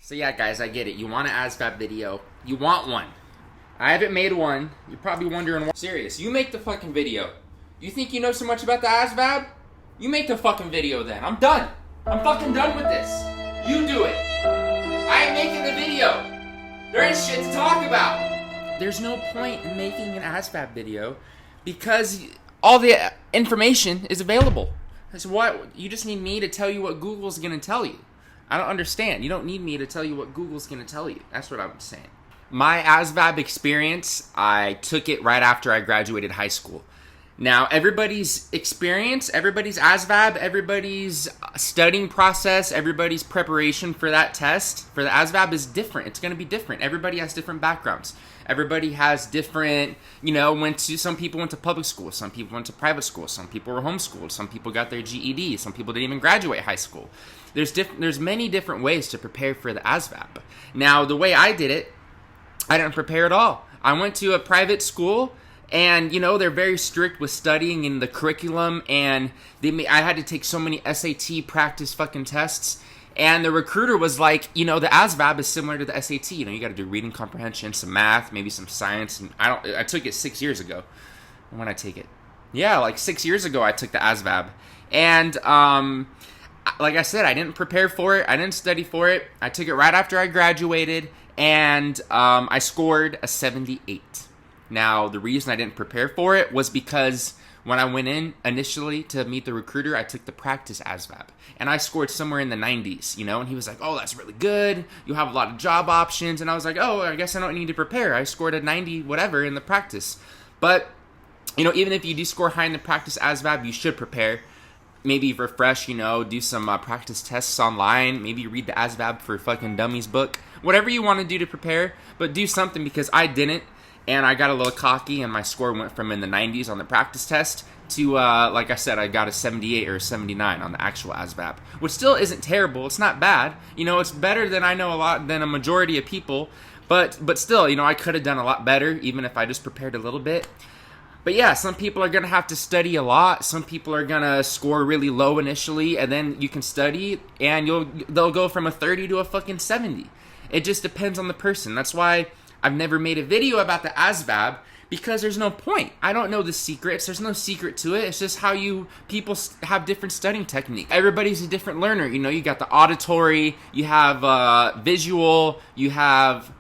So yeah, guys, I get it. You want an ASVAB video. You want one. I haven't made one. You're probably wondering why. Serious, you make the fucking video. You think you know so much about the ASVAB? You make the fucking video then. I'm done. I'm fucking done with this. You do it. I ain't making the video. There ain't shit to talk about. There's no point in making an ASVAB video because all the information is available. So what? You just need me to tell you what Google's gonna tell you. I don't understand. You don't need me to tell you what Google's going to tell you. That's what I'm saying. My ASVAB experience, I took it right after I graduated high school. Now, everybody's experience, everybody's ASVAB, everybody's studying process, everybody's preparation for that test, for the ASVAB is different. It's going to be different. Everybody has different backgrounds. Everybody has different, some people went to public school, some people went to private school, some people were homeschooled, some people got their GED, some people didn't even graduate high school. There's many different ways to prepare for the ASVAB. Now, the way I did it, I didn't prepare at all. I went to a private school, and, they're very strict with studying in the curriculum, and I had to take so many SAT practice fucking tests, and the recruiter was like, the ASVAB is similar to the SAT. You got to do reading comprehension, some math, maybe some science, and I took it 6 years ago. When did I take it? Yeah, like 6 years ago I took the ASVAB, and, like I said, I didn't prepare for it. I didn't study for it. I took it right after I graduated, and I scored a 78. Now, the reason I didn't prepare for it was because when I went in initially to meet the recruiter, I took the practice ASVAB, and I scored somewhere in the 90s, and he was like, oh, that's really good. You'll have a lot of job options, and I was like, oh, I guess I don't need to prepare. I scored a 90 whatever in the practice. But, even if you do score high in the practice ASVAB, you should prepare. Maybe refresh, do some practice tests online. Maybe read the ASVAB for fucking dummies book. Whatever you want to do to prepare, but do something, because I didn't, and I got a little cocky, and my score went from in the 90s on the practice test to, like I said, I got a 78 or a 79 on the actual ASVAB, which still isn't terrible. It's not bad. It's better than than a majority of people, but still, I could have done a lot better, even if I just prepared a little bit. But yeah, some people are going to have to study a lot. Some people are going to score really low initially, and then you can study, and they'll go from a 30 to a fucking 70. It just depends on the person. That's why I've never made a video about the ASVAB, because there's no point. I don't know the secrets. There's no secret to it. It's just how people have different studying techniques. Everybody's a different learner. You got the auditory, you have visual, you have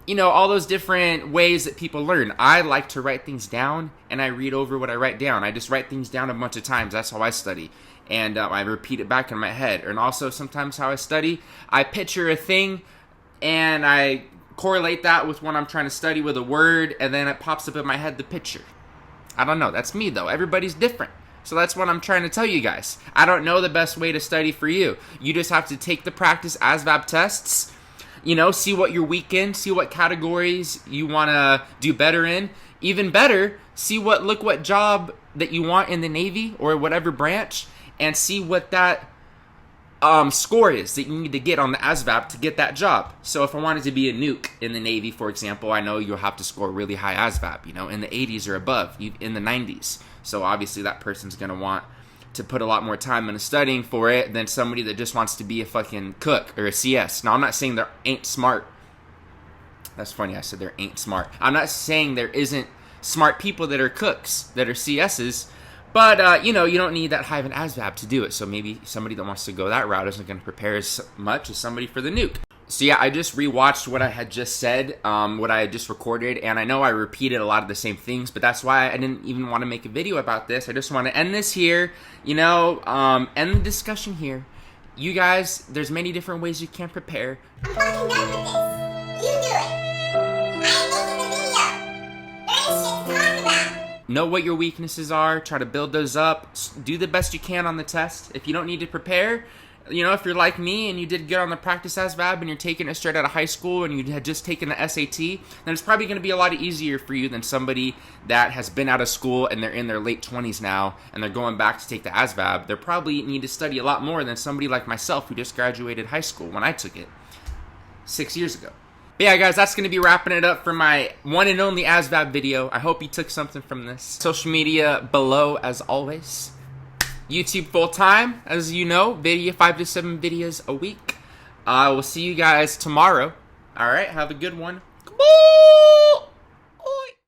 all those different ways that people learn. I like to write things down, and I read over what I write down. I just write things down a bunch of times. That's how I study. And I repeat it back in my head. And also, sometimes how I study, I picture a thing, and I correlate that with what I'm trying to study with a word, and then it pops up in my head, the picture. I don't know. That's me, though. Everybody's different. So that's what I'm trying to tell you guys. I don't know the best way to study for you. You just have to take the practice ASVAB tests, see what you're weak in, see what categories you want to do better in. Even better, look what job that you want in the Navy or whatever branch, and see what that score is that you need to get on the ASVAB to get that job. So if I wanted to be a nuke in the Navy, for example, I know you'll have to score really high ASVAB, in the 80s or above, in the 90s. So obviously that person's going to want to put a lot more time into studying for it than somebody that just wants to be a fucking cook or a CS. Now, I'm not saying there ain't smart. That's funny, I said there ain't smart. I'm not saying there isn't smart people that are cooks, that are CSs, but, you don't need that high of an ASVAB to do it. So maybe somebody that wants to go that route isn't going to prepare as much as somebody for the nuke. So yeah, I just rewatched what I had just said, what I had just recorded, and I know I repeated a lot of the same things, but that's why I didn't even want to make a video about this. I just want to end this here, end the discussion here. You guys, there's many different ways you can prepare. I'm fucking done with this. You do it. I ain't making the video. There ain't shit to talk about. Know what your weaknesses are, try to build those up, do the best you can on the test. If you don't need to prepare, if you're like me and you did good on the practice ASVAB and you're taking it straight out of high school and you had just taken the SAT, then it's probably going to be a lot easier for you than somebody that has been out of school and they're in their late 20s now and they're going back to take the ASVAB. They probably need to study a lot more than somebody like myself who just graduated high school when I took it 6 years ago. But yeah, guys, that's going to be wrapping it up for my one and only ASVAB video. I hope you took something from this. Social media below, as always. YouTube full-time, as you know, 5 to 7 videos a week. I will see you guys tomorrow. All right, have a good one. Come on.